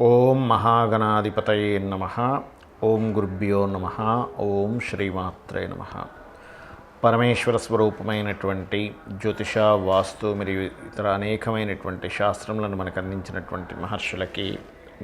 ఓం మహాగణాధిపతయే నమః. ఓం గురుభ్యో నమః. ఓం శ్రీమాత్రే నమః. పరమేశ్వర స్వరూపమైనటువంటి జ్యోతిష, వాస్తు మరియు ఇతర అనేకమైనటువంటి శాస్త్రములను మనకు అందించినటువంటి మహర్షులకి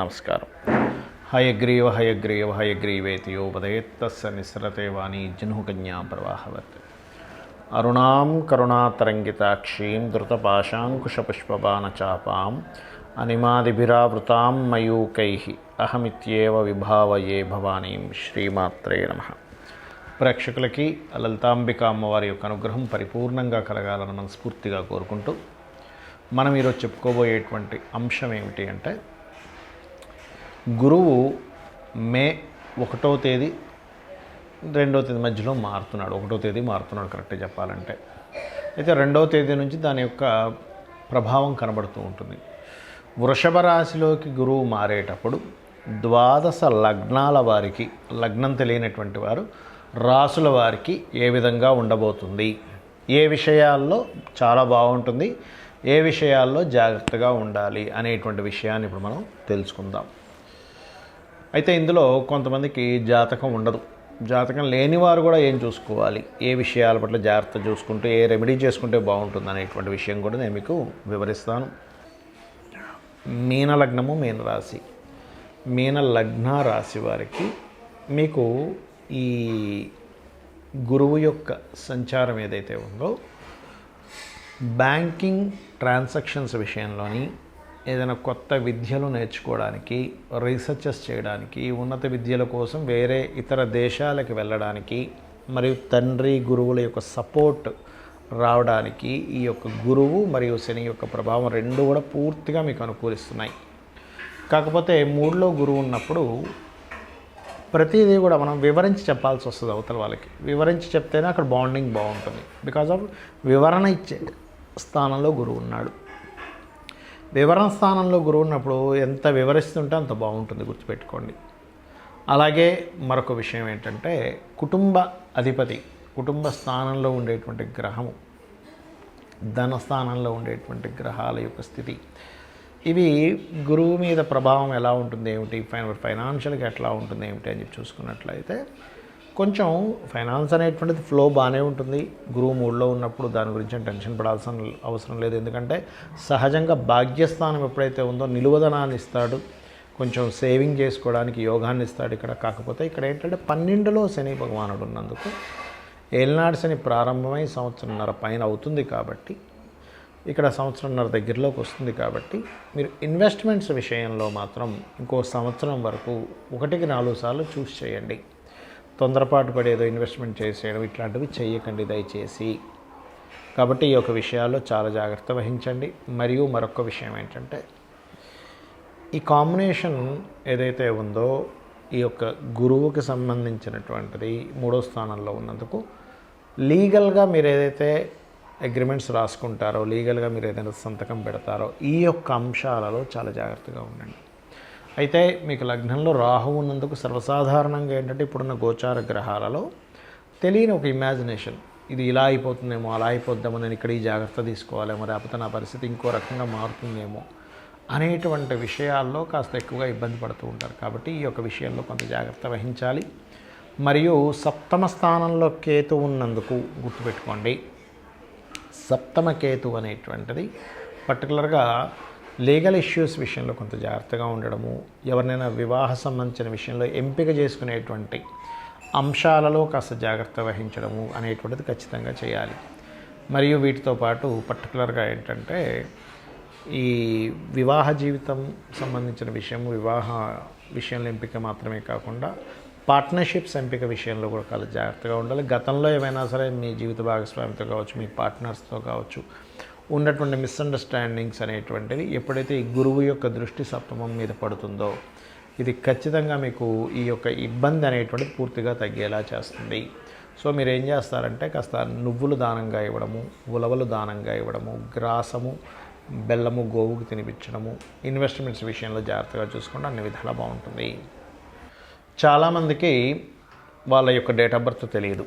నమస్కారం. హయగ్రీవ హయగ్రీవ హయగ్రీవేతి యోపదేత్తస్య నిస్సరతే వాణి జహ్నుకన్యా ప్రవాహవత్. అరుణాం కరుణాతరంగితాక్షీం ధృతపాశాంకుశపుష్పబాణచాపాం అనిమాదిభిరావృతాం మయూకైః అహమిత్యేవ విభావయే భవానీం. శ్రీమాత్రే నమః. ప్రేక్షకులకి లలితాంబిక అమ్మవారి యొక్క అనుగ్రహం పరిపూర్ణంగా కలగాలని మనస్ఫూర్తిగా కోరుకుంటూ మనం ఈరోజు చెప్పుకోబోయేటువంటి అంశం ఏమిటి అంటే, గురువు మే 1వ తేదీ 2వ తేదీ మధ్యలో మారుతున్నాడు. 1వ తేదీ మారుతున్నాడు కరెక్ట్గా చెప్పాలంటే. అయితే 2వ తేదీ నుంచి దాని యొక్క ప్రభావం కనబడుతూ ఉంటుంది. వృషభ రాశిలోకి గురువు మారేటప్పుడు 12 లగ్నాల వారికి, లగ్నం తెలియనటువంటి వారు రాసుల వారికి ఏ విధంగా ఉండబోతుంది, ఏ విషయాల్లో చాలా బాగుంటుంది, ఏ విషయాల్లో జాగ్రత్తగా ఉండాలి అనేటువంటి విషయాన్ని ఇప్పుడు మనం తెలుసుకుందాం. అయితే ఇందులో కొంతమందికి జాతకం ఉండదు. జాతకం లేని వారు కూడా ఏం చూసుకోవాలి, ఏ విషయాల పట్ల జాగ్రత్త చూసుకుంటూ ఏ రెమెడీ చేసుకుంటే బాగుంటుంది అనేటువంటి విషయం కూడా నేను మీకు వివరిస్తాను. మీన లగ్నము, మీన రాశి, మీన లగ్న రాశి వారికి మీకు ఈ గురువు యొక్క సంచారం ఏదైతే ఉందో, బ్యాంకింగ్ ట్రాన్సాక్షన్స్ విషయంలోని ఏదైనా కొత్త విద్యలు నేర్చుకోవడానికి, రీసెర్చెస్ చేయడానికి, ఉన్నత విద్యల కోసం వేరే ఇతర దేశాలకు వెళ్ళడానికి, మరియు తండ్రి గురువుల యొక్క సపోర్ట్ రావడానికి ఈ యొక్క గురువు మరియు శని యొక్క ప్రభావం రెండు కూడా పూర్తిగా మీకు అనుకూలిస్తున్నాయి. కాకపోతే 3లో గురువు ఉన్నప్పుడు ప్రతిదీ కూడా మనం వివరించి చెప్పాల్సి వస్తుంది. అవతల వాళ్ళకి వివరించి చెప్తేనే అక్కడ బాండింగ్ బాగుంటుంది. బికాజ్ ఆఫ్ వివరణ ఇచ్చే స్థానంలో గురువు ఉన్నాడు. వివరణ స్థానంలో గురువు ఉన్నప్పుడు ఎంత వివరిస్తుంటే అంత బాగుంటుంది, గుర్తుపెట్టుకోండి. అలాగే మరొక విషయం ఏంటంటే, కుటుంబ అధిపతి, కుటుంబ స్థానంలో ఉండేటువంటి గ్రహము, ధన స్థానంలో ఉండేటువంటి గ్రహాల యొక్క స్థితి, ఇవి గురువు మీద ప్రభావం ఎలా ఉంటుంది, ఏమిటి, ఫైనాన్షియల్గా ఎట్లా ఉంటుంది ఏమిటి అని చెప్పి చూసుకున్నట్లయితే, కొంచెం ఫైనాన్స్ అనేటువంటిది ఫ్లో బాగానే ఉంటుంది. గురువు 3లో ఉన్నప్పుడు దాని గురించి టెన్షన్ పడాల్సిన అవసరం లేదు. ఎందుకంటే సహజంగా భాగ్యస్థానం ఎప్పుడైతే ఉందో నిలువదనాన్ని ఇస్తాడు, కొంచెం సేవింగ్ చేసుకోవడానికి యోగాన్ని ఇస్తాడు ఇక్కడ. కాకపోతే ఇక్కడ ఏంటంటే 12లో శని భగవానుడు ఉన్నందుకు ఏలినాడు శని ప్రారంభమై సంవత్సరంన్నర పైన అవుతుంది కాబట్టి, ఇక్కడ సంవత్సరంన్నర దగ్గరలోకి వస్తుంది కాబట్టి, మీరు ఇన్వెస్ట్మెంట్స్ విషయంలో మాత్రం ఇంకో సంవత్సరం వరకు 1కి 4 సార్లు చూస్ చేయండి. తొందరపాటు పడి ఏదో ఇన్వెస్ట్మెంట్ చేసేయడం ఇట్లాంటివి చేయకండి దయచేసి. కాబట్టి ఈ యొక్క విషయాల్లో చాలా జాగ్రత్త వహించండి. మరియు మరొక విషయం ఏంటంటే, ఈ కాంబినేషన్ ఏదైతే ఉందో, ఈ యొక్క గురువుకి సంబంధించినటువంటిది 3వ స్థానంలో ఉన్నందుకు లీగల్గా మీరు ఏదైతే అగ్రిమెంట్స్ రాసుకుంటారో, లీగల్గా మీరు ఏదైనా సంతకం పెడతారో, ఈ యొక్క అంశాలలో చాలా జాగ్రత్తగా ఉండండి. అయితే మీకు లగ్నంలో రాహు ఉన్నందుకు సర్వసాధారణంగా ఏంటంటే, ఇప్పుడున్న గోచార గ్రహాలలో తెలియని ఒక ఇమాజినేషన్, ఇది ఇలా అయిపోతుందేమో, అలా అయిపోద్దామో, నేను ఇక్కడ ఈ జాగ్రత్త తీసుకోవాలేమో, లేకపోతే నా పరిస్థితి ఇంకో రకంగా మారుతుందేమో అనేటువంటి విషయాల్లో కాస్త ఎక్కువగా ఇబ్బంది పడుతూ ఉంటారు. కాబట్టి ఈ యొక్క విషయంలో కొంత జాగ్రత్త వహించాలి. మరియు 7వ స్థానంలో కేతు ఉన్నందుకు గుర్తుపెట్టుకోండి, 7వ కేతు అనేటువంటిది పర్టికులర్గా లీగల్ ఇష్యూస్ విషయంలో కొంత జాగ్రత్తగా ఉండడము, ఎవరినైనా వివాహ సంబంధించిన విషయంలో ఎంపిక చేసుకునేటువంటి అంశాలలో కాస్త జాగ్రత్త వహించడము అనేటువంటిది ఖచ్చితంగా చేయాలి. మరియు వీటితో పాటు పర్టికులర్గా ఏంటంటే, ఈ వివాహ జీవితం సంబంధించిన విషయము, వివాహ విషయంలో ఎంపిక మాత్రమే కాకుండా పార్ట్నర్షిప్స్ ఎంపిక విషయంలో కూడా చాలా జాగ్రత్తగా ఉండాలి. గతంలో ఏమైనా సరే మీ జీవిత భాగస్వామితో కావచ్చు, మీ పార్ట్నర్స్తో కావచ్చు ఉన్నటువంటి మిస్అండర్స్టాండింగ్స్ అనేటువంటివి ఎప్పుడైతే ఈ గురువు యొక్క దృష్టి 7వం మీద పడుతుందో, ఇది ఖచ్చితంగా మీకు ఈ యొక్క ఇబ్బంది అనేటువంటిది పూర్తిగా తగ్గేలా చేస్తుంది. సో మీరు ఏం చేస్తారంటే, కాస్త నువ్వులు దానంగా ఇవ్వడము, ఉలవలు దానంగా ఇవ్వడము, గ్రాసము, బెల్లము గోవుకు తినిపించడము, ఇన్వెస్ట్మెంట్స్ విషయంలో జాగ్రత్తగా చూసుకుంటే అన్ని విధాలా బాగుంటుంది. చాలామందికి వాళ్ళ యొక్క డేట్ ఆఫ్ బర్త్ తెలియదు,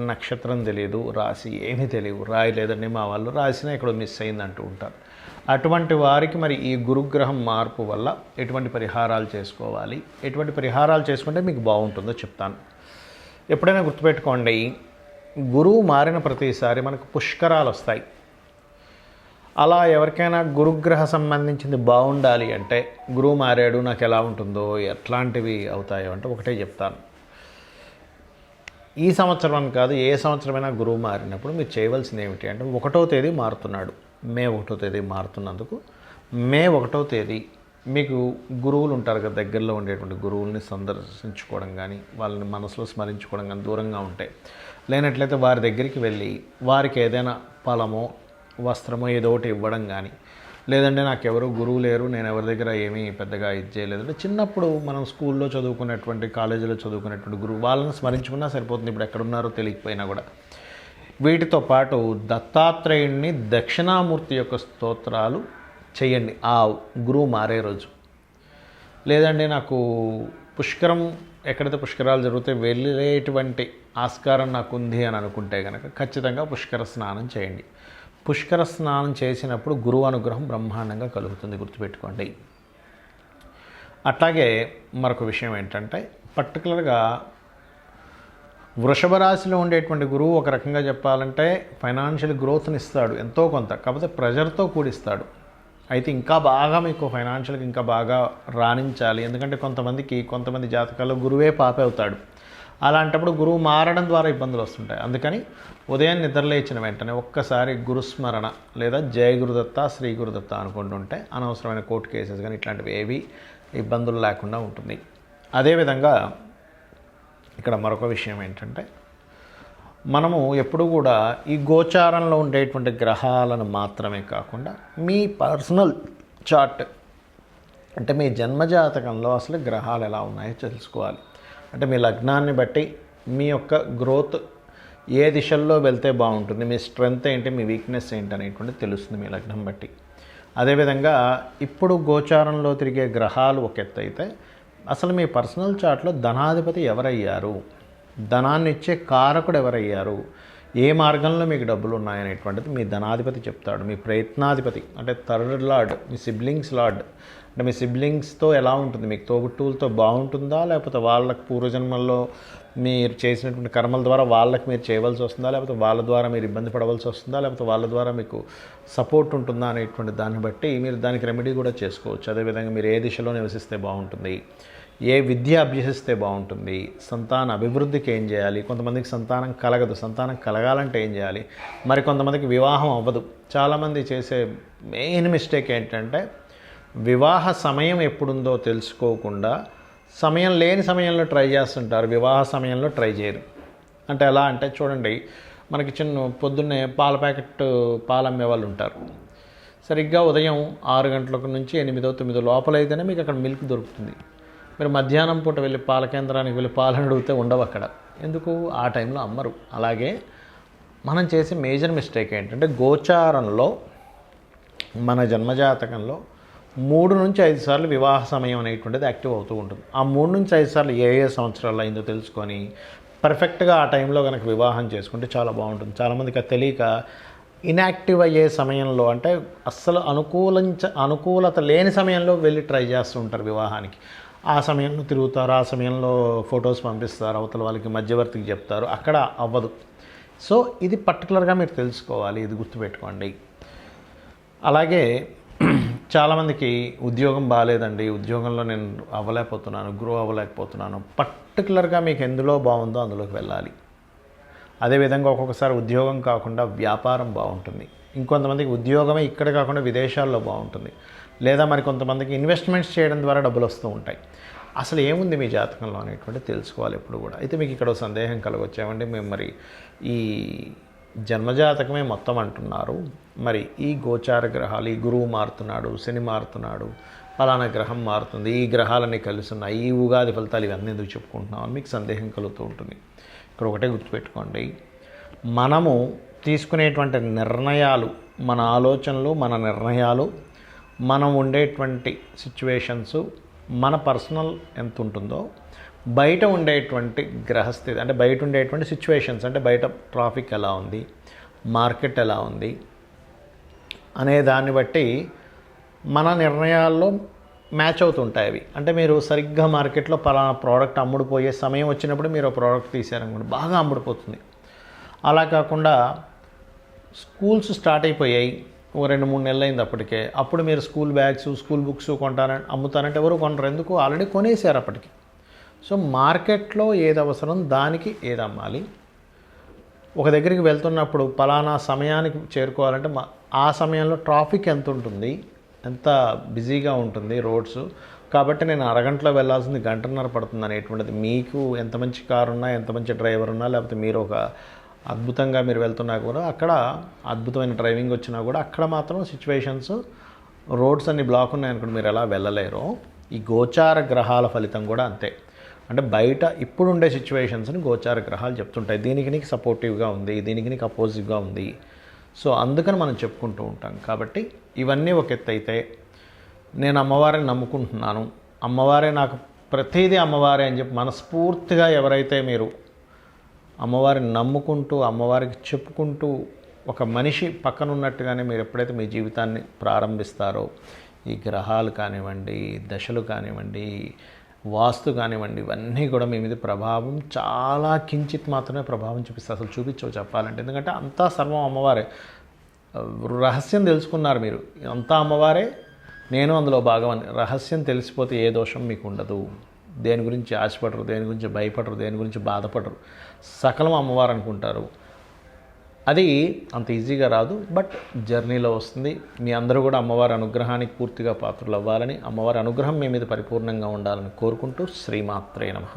నక్షత్రం తెలియదు, రాశి ఏమీ తెలియదు. రాయలేదండి మా వాళ్ళు, రాసినా ఇక్కడ మిస్ అయింది అంటూ ఉంటారు. అటువంటి వారికి మరి ఈ గురుగ్రహం మార్పు వల్ల ఎటువంటి పరిహారాలు చేసుకోవాలి, ఎటువంటి పరిహారాలు చేసుకుంటే మీకు బాగుంటుందో చెప్తాను. ఎప్పుడైనా గుర్తుపెట్టుకోండి, గురువు మారిన ప్రతిసారి మనకు పుష్కరాలు వస్తాయి. అలా ఎవరికైనా గురుగ్రహ సంబంధించింది బాగుండాలి అంటే, గురువు మారాడు నాకు ఎలా ఉంటుందో, ఎట్లాంటివి అవుతాయో అంటే ఒకటే చెప్తాను. ఈ సంవత్సరం అని కాదు, ఏ సంవత్సరమైనా గురువు మారినప్పుడు మీరు చేయవలసింది ఏమిటి అంటే, 1వ తేదీ మారుతున్నాడు, మే 1వ తేదీ మారుతున్నందుకు మే 1వ తేదీ మీకు గురువులు ఉంటారు కదా, దగ్గరలో ఉండేటువంటి గురువుల్ని సందర్శించుకోవడం కానీ, వాళ్ళని మనసులో స్మరించుకోవడం కానీ దూరంగా ఉంటాయి. లేనట్లయితే వారి దగ్గరికి వెళ్ళి వారికి ఏదైనా ఫలమో వస్త్రమో ఏదో ఒకటి ఇవ్వడం కానీ, లేదంటే నాకెవరు గురువు లేరు, నేను ఎవరి దగ్గర ఏమీ పెద్దగా ఇది చేయలేదు అంటే, చిన్నప్పుడు మనం స్కూల్లో చదువుకున్నటువంటి, కాలేజీలో చదువుకున్నటువంటి గురువు వాళ్ళని స్మరించుకున్నా సరిపోతుంది, ఇప్పుడు ఎక్కడున్నారో తెలియకపోయినా కూడా. వీటితో పాటు దత్తాత్రేయుడిని, దక్షిణామూర్తి యొక్క స్తోత్రాలు చేయండి ఆ గురువు మారే రోజు. లేదండి నాకు పుష్కరం, ఎక్కడైతే పుష్కరాలు జరిగితే వెళ్ళేటువంటి ఆస్కారం నాకు ఉంది అని అనుకుంటే కనుక ఖచ్చితంగా పుష్కర స్నానం చేయండి. పుష్కర స్నానం చేసినప్పుడు గురువు అనుగ్రహం బ్రహ్మాండంగా కలుగుతుంది, గుర్తుపెట్టుకోండి. అట్లాగే మరొక విషయం ఏంటంటే, పర్టికులర్గా వృషభ రాశిలో ఉండేటువంటి గురువు ఒక రకంగా చెప్పాలంటే ఫైనాన్షియల్ గ్రోత్ని ఇస్తాడు ఎంతో కొంత, కాకపోతే ప్రెజర్తో కూడిస్తాడు. అయితే ఇంకా బాగా మీకు ఫైనాన్షియల్గా ఇంకా బాగా రాణించాలి, ఎందుకంటే కొంతమంది జాతకాల్లో గురువే పాపే అవుతాడు. అలాంటప్పుడు గురువు మారడం ద్వారా ఇబ్బందులు వస్తుంటాయి. అందుకని ఉదయం నిద్రలేచిన వెంటనే ఒక్కసారి గురుస్మరణ లేదా జయ గురుదత్త, శ్రీ గురుదత్త అనుకుంటుంటే అనవసరమైన కోర్టు కేసెస్ కానీ ఇట్లాంటివి ఏవి ఇబ్బందులు లేకుండా ఉంటుంది. అదేవిధంగా ఇక్కడ మరొక విషయం ఏంటంటే, మనము ఎప్పుడు కూడా ఈ గోచారంలో ఉండేటువంటి గ్రహాలను మాత్రమే కాకుండా మీ పర్సనల్ చార్ట్ అంటే మీ జన్మజాతకంలో అసలు గ్రహాలు ఎలా ఉన్నాయో తెలుసుకోవాలి. అంటే మీ లగ్నాన్ని బట్టి మీ యొక్క గ్రోత్ ఏ దిశల్లో వెళ్తే బాగుంటుంది, మీ స్ట్రెంగ్త్ ఏంటి, మీ వీక్నెస్ ఏంటి అనేటువంటిది తెలుస్తుంది మీ లగ్నం బట్టి. అదేవిధంగా ఇప్పుడు గోచారంలో తిరిగే గ్రహాలు ఒక ఎత్తు అయితే, అసలు మీ పర్సనల్ చార్ట్లో ధనాధిపతి ఎవరయ్యారు, ధనాన్ని ఇచ్చే కారకుడు ఎవరయ్యారు, ఏ మార్గంలో మీకు డబ్బులు ఉన్నాయనేటువంటిది మీ ధనాధిపతి చెప్తాడు. మీ ప్రయత్నాధిపతి అంటే థర్డ్ లార్డ్, మీ సిబ్లింగ్స్ లార్డ్ అంటే మీ సిబ్లింగ్స్తో ఎలా ఉంటుంది, మీకు తోబుట్టువులతో బాగుంటుందా, లేకపోతే వాళ్ళకి పూర్వజన్మల్లో మీరు చేసినటువంటి కర్మల ద్వారా వాళ్ళకి మీరు చేయవలసి వస్తుందా, లేకపోతే వాళ్ళ ద్వారా మీరు ఇబ్బంది పడవలసి వస్తుందా, లేకపోతే వాళ్ళ ద్వారా మీకు సపోర్ట్ ఉంటుందా అనేటువంటి దాన్ని బట్టి మీరు దానికి రెమెడీ కూడా చేసుకోవచ్చు. అదేవిధంగా మీరు ఏ దిశలో నివసిస్తే బాగుంటుంది, ఏ విద్య అభ్యసిస్తే బాగుంటుంది, సంతాన అభివృద్ధికి ఏం చేయాలి, కొంతమందికి సంతానం కలగదు, సంతానం కలగాలంటే ఏం చేయాలి, మరి కొంతమందికి వివాహం అవ్వదు. చాలామంది చేసే మెయిన్ మిస్టేక్ ఏంటంటే, వివాహ సమయం ఎప్పుడుందో తెలుసుకోకుండా సమయం లేని సమయంలో ట్రై చేస్తుంటారు, వివాహ సమయంలో ట్రై చేయరు. అంటే ఎలా అంటే చూడండి, మనకి పొద్దున్నే పాల ప్యాకెట్ పాలు అమ్మే వాళ్ళు ఉంటారు. సరిగ్గా ఉదయం 6 గంటల నుంచి 8, 9 లోపలైతేనే మీకు అక్కడ మిల్క్ దొరుకుతుంది. మీరు మధ్యాహ్నం పూట వెళ్ళి పాల కేంద్రానికి వెళ్ళి పాలను అడిగితే ఉండవు అక్కడ. ఎందుకు? ఆ టైంలో అమ్మరు. అలాగే మనం చేసే మేజర్ మిస్టేక్ ఏంటంటే, గోచారంలో మన జన్మజాతకంలో 3 నుంచి 5 సార్లు వివాహ సమయం అనేటువంటిది యాక్టివ్ అవుతూ ఉంటుంది. ఆ 3 నుంచి 5 సార్లు ఏ సంవత్సరాలు అయిందో తెలుసుకొని పర్ఫెక్ట్గా ఆ టైంలో కనుక వివాహం చేసుకుంటే చాలా బాగుంటుంది. చాలామందికి అది తెలియక ఇన్యాక్టివ్ అయ్యే సమయంలో, అంటే అస్సలు అనుకూలత లేని సమయంలో వెళ్ళి ట్రై చేస్తూ ఉంటారు వివాహానికి. ఆ సమయంలో తిరుగుతారు, ఆ సమయంలో ఫొటోస్ పంపిస్తారు, అవతల వాళ్ళకి మధ్యవర్తికి చెప్తారు, అక్కడ అవ్వదు. సో ఇది పర్టికులర్గా మీరు తెలుసుకోవాలి, ఇది గుర్తుపెట్టుకోండి. అలాగే చాలామందికి ఉద్యోగం బాగాలేదండి, ఉద్యోగంలో నేను గ్రో అవ్వలేకపోతున్నాను. పర్టికులర్గా మీకు ఎందులో బాగుందో అందులోకి వెళ్ళాలి. అదేవిధంగా ఒక్కొక్కసారి ఉద్యోగం కాకుండా వ్యాపారం బాగుంటుంది, ఇంకొంతమందికి ఉద్యోగమే ఇక్కడ కాకుండా విదేశాల్లో బాగుంటుంది, లేదా మరి కొంతమందికి ఇన్వెస్ట్మెంట్స్ చేయడం ద్వారా డబ్బులు వస్తూ ఉంటాయి. అసలు ఏముంది మీ జాతకంలో అనేటువంటి తెలుసుకోవాలి ఎప్పుడు కూడా. అయితే మీకు ఇక్కడ సందేహం కలగొచ్చామండి, మేము మరి ఈ జన్మజాతకమే మొత్తం అంటున్నారు, మరి ఈ గోచార గ్రహాలు, ఈ గురువు మారుతున్నాడు, శని మారుతున్నాడు, ఫలానా గ్రహం మారుతుంది, ఈ గ్రహాలన్నీ కలిసి ఉన్నాయి, ఈ ఉగాది ఫలితాలు ఇవన్నీ ఎందుకు చెప్పుకుంటున్నాం అని మీకు సందేహం కలుగుతూ ఉంటుంది. ఇక్కడ ఒకటే గుర్తుపెట్టుకోండి, మనము తీసుకునేటువంటి నిర్ణయాలు, మన ఆలోచనలు, మన నిర్ణయాలు, మనం ఉండేటువంటి సిచ్యువేషన్స్, మన పర్సనల్ ఎంత ఉంటుందో, బయట ఉండేటువంటి గ్రహస్థితి అంటే బయట ఉండేటువంటి సిచ్యువేషన్స్, అంటే బయట ట్రాఫిక్ ఎలా ఉంది, మార్కెట్ ఎలా ఉంది, అనే దాన్ని బట్టి మన నిర్ణయాల్లో మ్యాచ్ అవుతుంటాయి అవి. అంటే మీరు సరిగ్గా మార్కెట్లో పలానా ప్రోడక్ట్ అమ్ముడుపోయే సమయం వచ్చినప్పుడు మీరు ప్రోడక్ట్ తీసారనుకోండి, బాగా అమ్ముడుపోతుంది. అలా కాకుండా స్కూల్స్ స్టార్ట్ అయిపోయాయి, ఓ 2-3 నెలలు అయింది అప్పటికే, అప్పుడు మీరు స్కూల్ బ్యాగ్స్, స్కూల్ బుక్స్ అమ్ముతారంటే ఎవరు కొనరు, ఎందుకు ఆల్రెడీ కొనేసారు అప్పటికి. సో మార్కెట్లో ఏది అవసరం దానికి ఏది అమ్మాలి. ఒక దగ్గరికి వెళ్తున్నప్పుడు పలానా సమయానికి చేరుకోవాలంటే ఆ సమయంలో ట్రాఫిక్ ఎంత ఉంటుంది, ఎంత బిజీగా ఉంటుంది రోడ్స్, కాబట్టి నేను అరగంటలో వెళ్ళాల్సింది గంటన్నర పడుతుంది అనేటువంటిది, మీకు ఎంత మంచి కారు ఉన్నా, ఎంత మంచి డ్రైవర్ ఉన్నా, లేకపోతే మీరు ఒక అద్భుతంగా మీరు వెళ్తున్నా కూడా, అక్కడ అద్భుతమైన డ్రైవింగ్ వచ్చినా కూడా అక్కడ మాత్రం సిచ్యువేషన్స్, రోడ్స్ అన్ని బ్లాక్ ఉన్నాయనుకోండి, మీరు ఎలా వెళ్ళలేరో ఈ గోచార గ్రహాల ఫలితం కూడా అంతే. అంటే బయట ఇప్పుడుండే సిచ్యువేషన్స్ని గోచార గ్రహాలు చెప్తుంటాయి, దీనికి నీకు సపోర్టివ్గా ఉంది, దీనికి నీకు అపోజివ్గా ఉంది. సో అందుకని మనం చెప్పుకుంటూ ఉంటాం. కాబట్టి ఇవన్నీ ఒక ఎత్తు అయితే, నేను అమ్మవారిని నమ్ముకుంటున్నాను, అమ్మవారే నాకు ప్రతిదీ అమ్మవారే అని చెప్పి మనస్ఫూర్తిగా ఎవరైతే మీరు అమ్మవారిని నమ్ముకుంటూ అమ్మవారికి చెప్పుకుంటూ ఒక మనిషి పక్కన ఉన్నట్టుగానే మీరు ఎప్పుడైతే మీ జీవితాన్ని ప్రారంభిస్తారో, ఈ గ్రహాలు కానివ్వండి, దశలు కానివ్వండి, వాస్తు కానివ్వండి, ఇవన్నీ కూడా మీ మీద ప్రభావం చాలా కించిత్ మాత్రమే ప్రభావం చూపిస్తారు, అసలు చూపించవు చెప్పాలంటే. ఎందుకంటే అంతా సర్వం అమ్మవారే. రహస్యం తెలుసుకున్నారు మీరు, అంతా అమ్మవారే, నేను అందులో భాగం అని రహస్యం తెలిసిపోతే ఏ దోషం మీకు ఉండదు. దేని గురించి ఆశపడరు, దేని గురించి భయపడరు, దేని గురించి బాధపడరు, సకలం అమ్మవారు అనుకుంటారు. అది అంత ఈజీగా రాదు, బట్ జర్నీలో వస్తుంది. మీ అందరూ కూడా అమ్మవారి అనుగ్రహానికి పూర్తిగా పాత్రలు అవ్వాలని, అమ్మవారి అనుగ్రహం మీ మీద పరిపూర్ణంగా ఉండాలని కోరుకుంటూ శ్రీమాత్రే నమః.